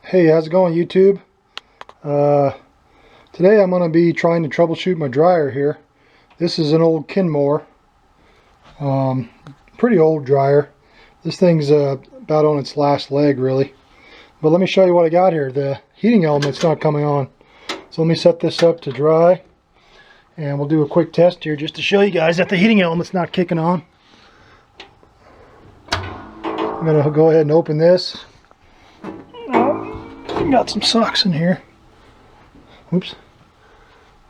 Hey, how's it going, YouTube? Today I'm going to be trying to troubleshoot my dryer here. This is an old Kenmore, pretty old dryer. This thing's about on its last leg, really. But let me show you what I got here. The heating element's not coming on. So let me set this up to dry, and we'll do a quick test here just to show you guys that the heating element's not kicking on. I'm going to go ahead and open this. Got some socks in here. Oops.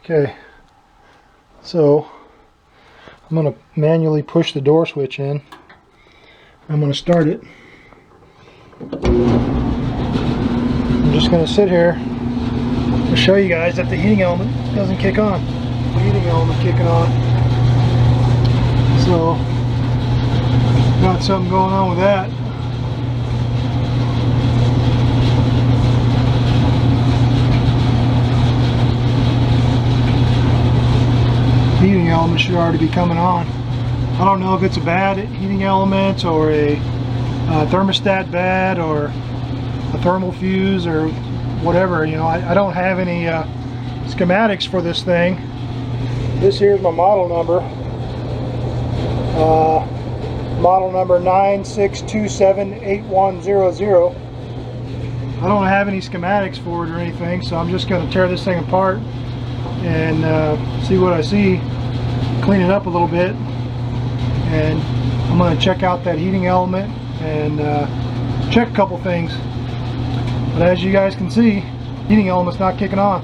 Okay, so I'm going to manually push the door switch in. I'm going to start it. I'm just going to sit here to show you guys that the heating element doesn't kick on. The heating element kicking on. So, got something going on with that. Heating element should already be coming on. I don't know if it's a bad heating element or a thermostat bad or a thermal fuse or whatever. You know, I don't have any schematics for this thing. This here is my model number. Model number 96278100. I don't have any schematics for it or anything, so I'm just going to tear this thing apart and see what I see, clean it up a little bit, and I'm going to check out that heating element and check a couple things. But as you guys can see, heating element's not kicking on.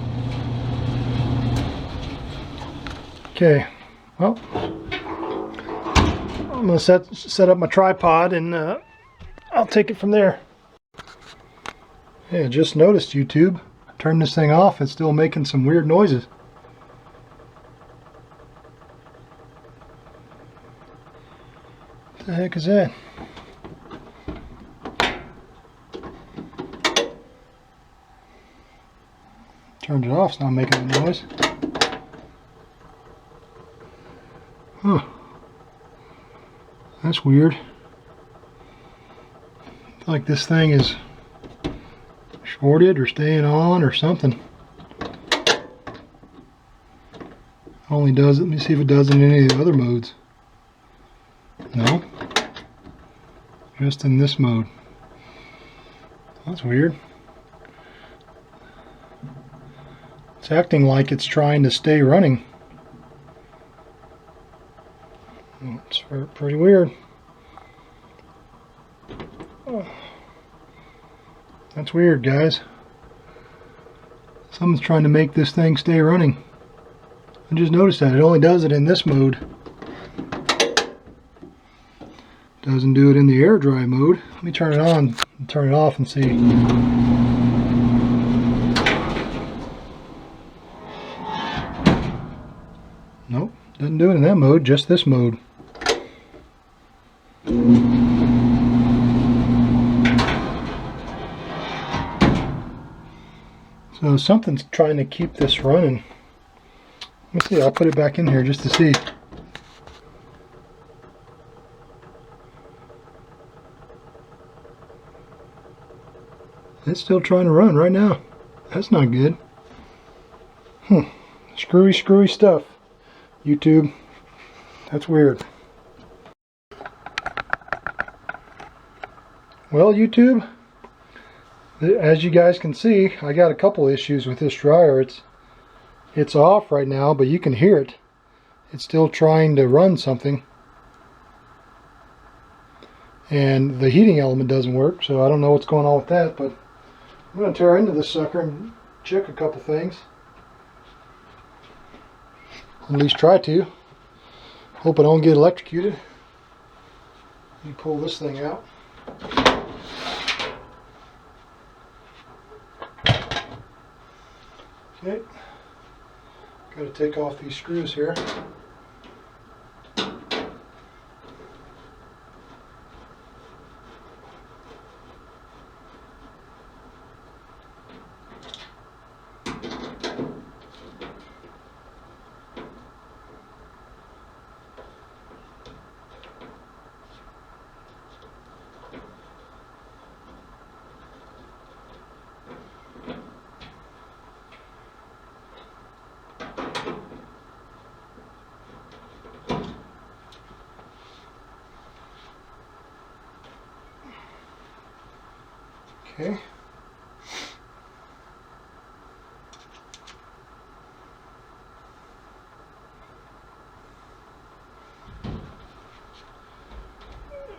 Okay, well, I'm going to set up my tripod and I'll take it from there. Yeah, just noticed, YouTube, I turned this thing off, it's still making some weird noises. What the heck is that? Turned it off, it's not making any noise. Huh. That's weird. I feel like this thing is shorted or staying on or something. Only does it, let me see if it does in any of the other modes. No. Just in this mode. That's weird. It's acting like it's trying to stay running. It's pretty weird. Oh. That's weird, guys. Someone's trying to make this thing stay running. I just noticed that. It only does it in this mode. Doesn't do it in the air dry mode. Let me turn it on and turn it off and see. Nope, doesn't do it in that mode, just this mode. So something's trying to keep this running. Let's see, I'll put it back in here just to see. It's still trying to run right now. That's not good. Screwy stuff. YouTube. That's weird. Well, YouTube, as you guys can see, I got a couple issues with this dryer. It's off right now, but you can hear it. It's still trying to run something. And the heating element doesn't work, so I don't know what's going on with that, but I'm going to tear into this sucker and check a couple things. At least try to. Hope I don't get electrocuted. Let me pull this thing out. Okay. Got to take off these screws here. Okay.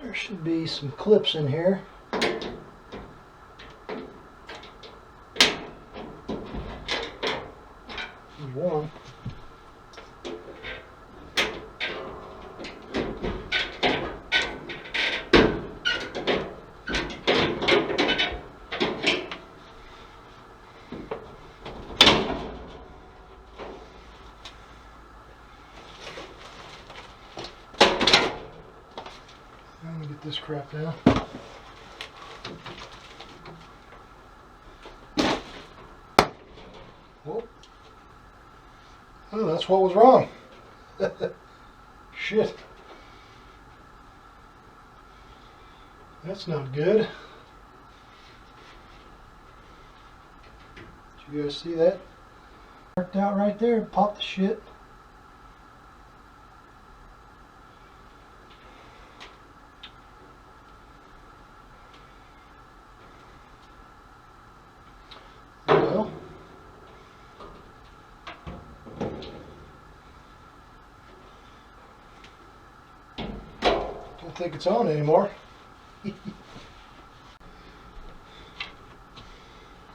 There should be some clips in here. There's one. I'm gonna get this crap down. Oh, that's what was wrong. Shit. That's not good. Did you guys see that? Worked out right there. Popped the shit. Well, don't think it's on anymore.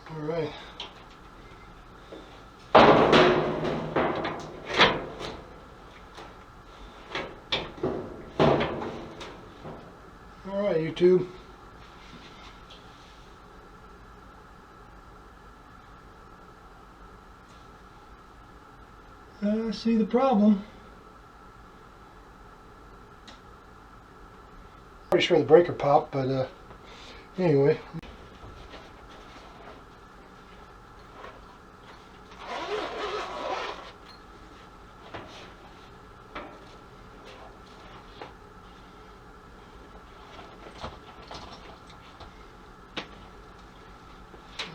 All right. All right, YouTube. I see the problem. Pretty sure the breaker popped, but anyway.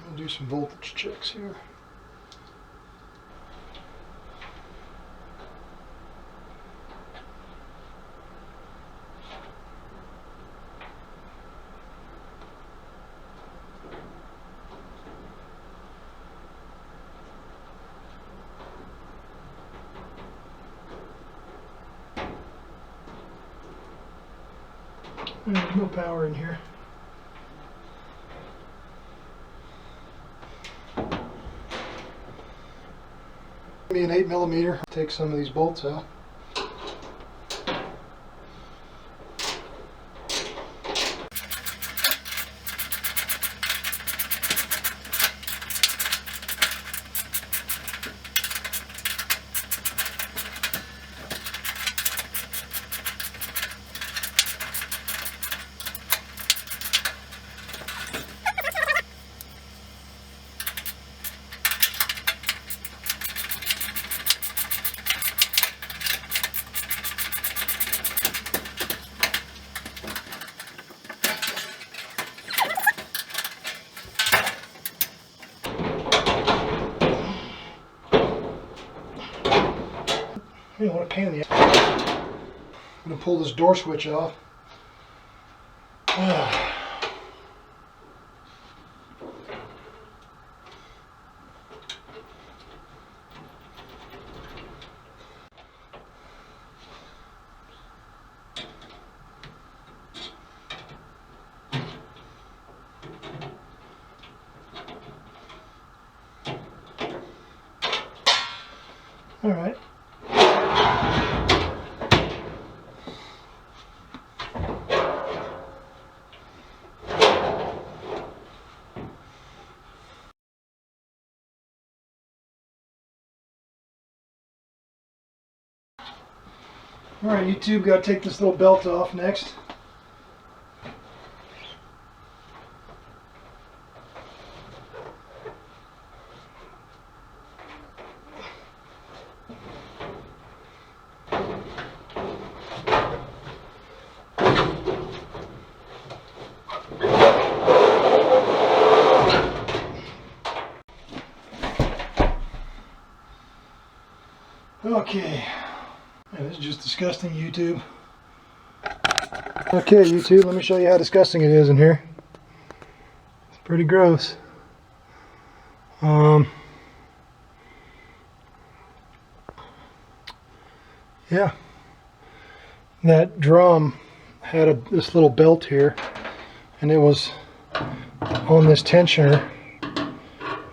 I'll do some voltage checks here. There's no power in here. Give me an 8mm. Take some of these bolts out. I don't want to pain in the ass. I'm going to pull this door switch off. All right. Alright, YouTube, got to take this little belt off next. Okay. Yeah, this is just disgusting, YouTube. Okay, YouTube, let me show you how disgusting it is in here. Pretty gross. Yeah, that drum had this little belt here, and it was on this tensioner.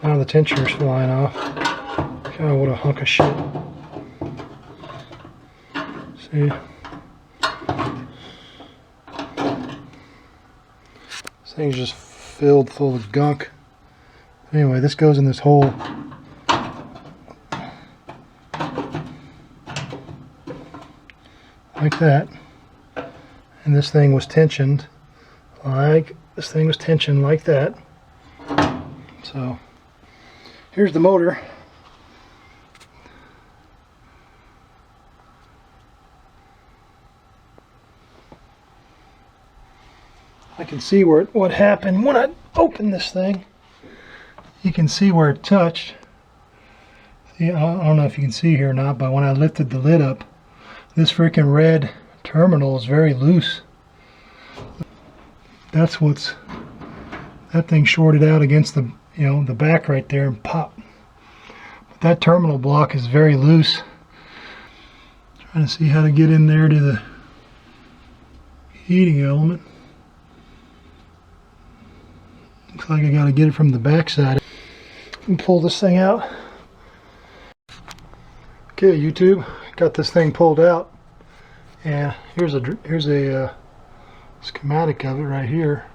Now the tensioner's flying off. God, what a hunk of shit. See? This thing's just filled full of gunk. Anyway, this goes in this hole. Like that. And this thing was tensioned like that. So here's the motor. I can see what happened when I opened this thing. You can see where it touched. See, I don't know if you can see here or not, but when I lifted the lid up, this freaking red terminal is very loose. That thing shorted out against the, the back right there and popped. But that terminal block is very loose. Trying to see how to get in there to the heating element. Looks like I got to get it from the back side and pull this thing out. Okay, YouTube, got this thing pulled out, and here's a schematic of it right here.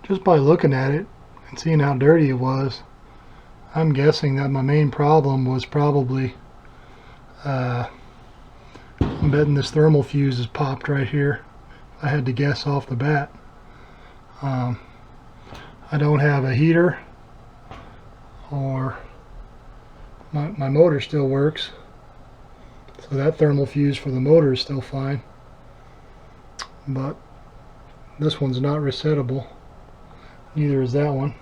Just by looking at it and seeing how dirty it was, I'm guessing that my main problem was probably I'm betting this thermal fuse is popped right here. I had to guess off the bat. I don't have a heater, or my motor still works, so that thermal fuse for the motor is still fine, but this one's not resettable. Neither is that one,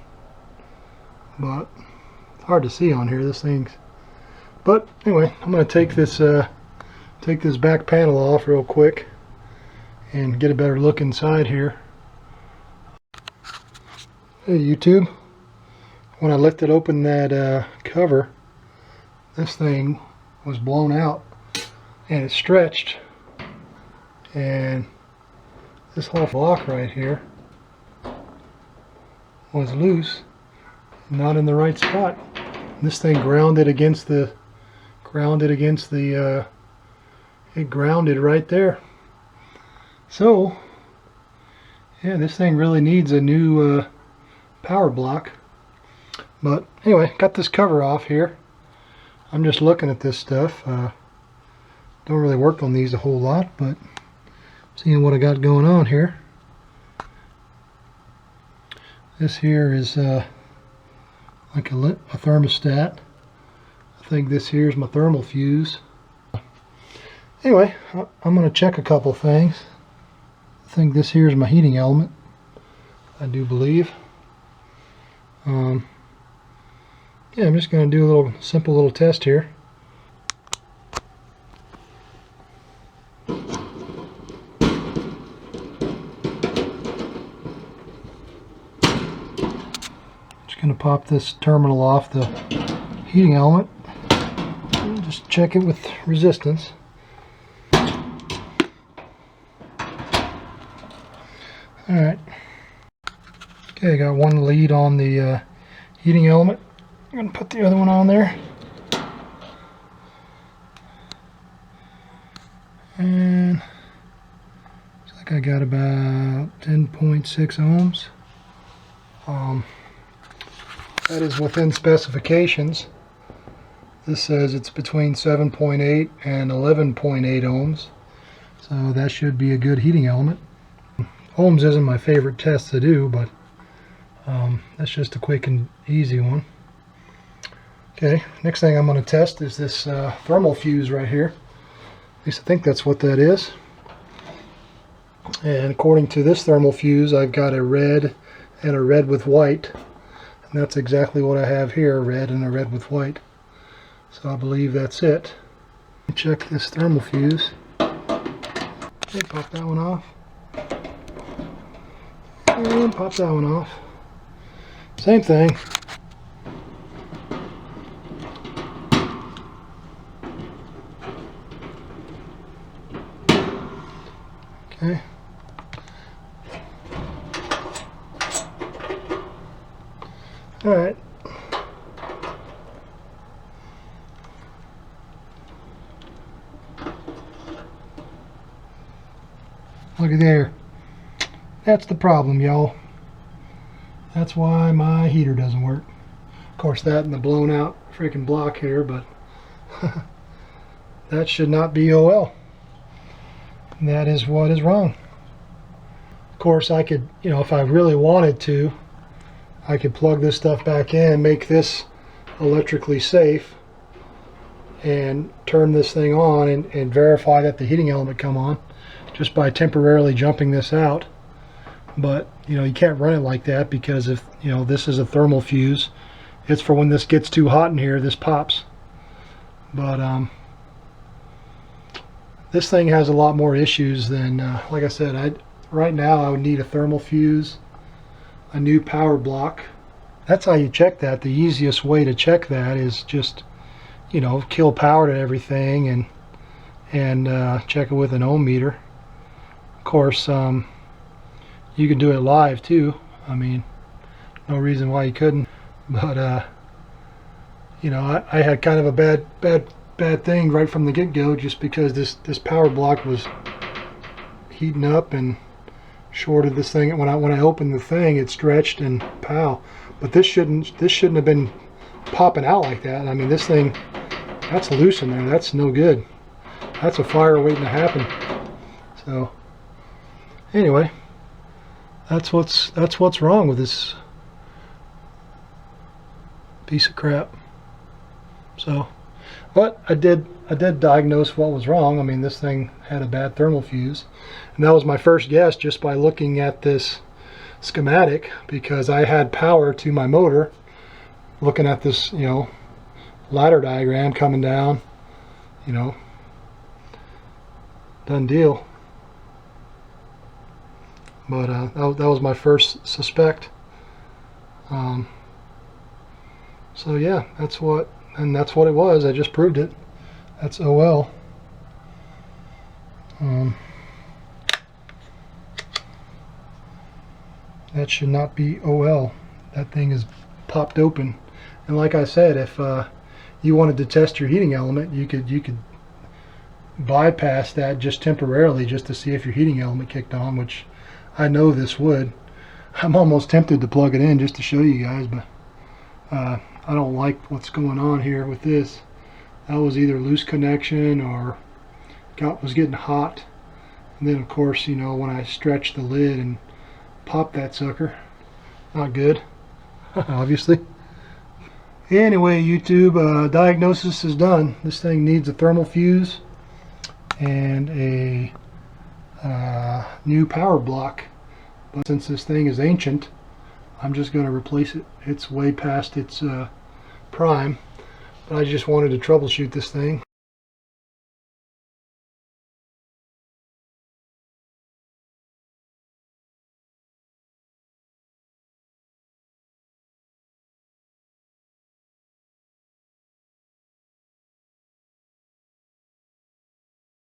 but it's hard to see on here, this thing's. But anyway, I'm going to take this back panel off real quick and get a better look inside here. Hey YouTube, when I lifted open that cover, this thing was blown out and it stretched, and this whole block right here was loose, not in the right spot. This thing grounded it grounded right there. So yeah, this thing really needs a new power block. But anyway, got this cover off here. I'm just looking at this stuff. Don't really work on these a whole lot, but seeing what I got going on here. This here is like a thermostat. I think this here is my thermal fuse. Anyway, I'm going to check a couple things. I think this here is my heating element, I do believe. Yeah, I'm just going to do a simple little test here. Just going to pop this terminal off the heating element and just check it with resistance. Alright. Okay, I got one lead on the heating element. I'm going to put the other one on there. And looks like I got about 10.6 ohms. That is within specifications. This says it's between 7.8 and 11.8 ohms. So that should be a good heating element. Ohms isn't my favorite test to do, but that's just a quick and easy one. Okay, next thing I'm going to test is this thermal fuse right here. At least I think that's what that is. And according to this thermal fuse, I've got a red and a red with white. And that's exactly what I have here, a red and a red with white. So I believe that's it. Check this thermal fuse. Okay, pop that one off. And pop that one off. Same thing. Okay. All right. Look at there. That's the problem, y'all. That's why my heater doesn't work. Of course, that and the blown out freaking block here, but that should not be OL. That is what is wrong. Of course, I could, you know, if I really wanted to, I could plug this stuff back in and make this electrically safe and turn this thing on and verify that the heating element come on just by temporarily jumping this out. But you know, you can't run it like that, because if you know, this is a thermal fuse, it's for when this gets too hot in here, this pops. But this thing has a lot more issues than like I said, right now I would need a thermal fuse, a new power block. That's how you check that. The easiest way to check that is just, you know, kill power to everything and check it with an ohm meter. Of course, you can do it live too. I mean, no reason why you couldn't. But you know, I had kind of a bad thing right from the get-go, just because this power block was heating up and shorted this thing. When I opened the thing, it stretched and pow. But this shouldn't have been popping out like that. I mean, this thing, that's loose in there. That's no good. That's a fire waiting to happen. So anyway, that's what's wrong with this piece of crap. So, but I did diagnose what was wrong. I mean, this thing had a bad thermal fuse, and that was my first guess just by looking at this schematic, because I had power to my motor, looking at this, you know, ladder diagram coming down, you know, done deal. But that was my first suspect. So yeah, that's what it was. I just proved it. That's OL. That should not be OL. That thing is popped open. And like I said, if you wanted to test your heating element, you could bypass that just temporarily, just to see if your heating element kicked on, which I know this would. I'm almost tempted to plug it in just to show you guys, but I don't like what's going on here with this. That was either loose connection or was getting hot. And then of course, you know, when I stretched the lid and popped that sucker, not good. Obviously. Anyway, YouTube, diagnosis is done. This thing needs a thermal fuse and a new power block. But since this thing is ancient, I'm just going to replace it. It's way past its prime. But I just wanted to troubleshoot this thing.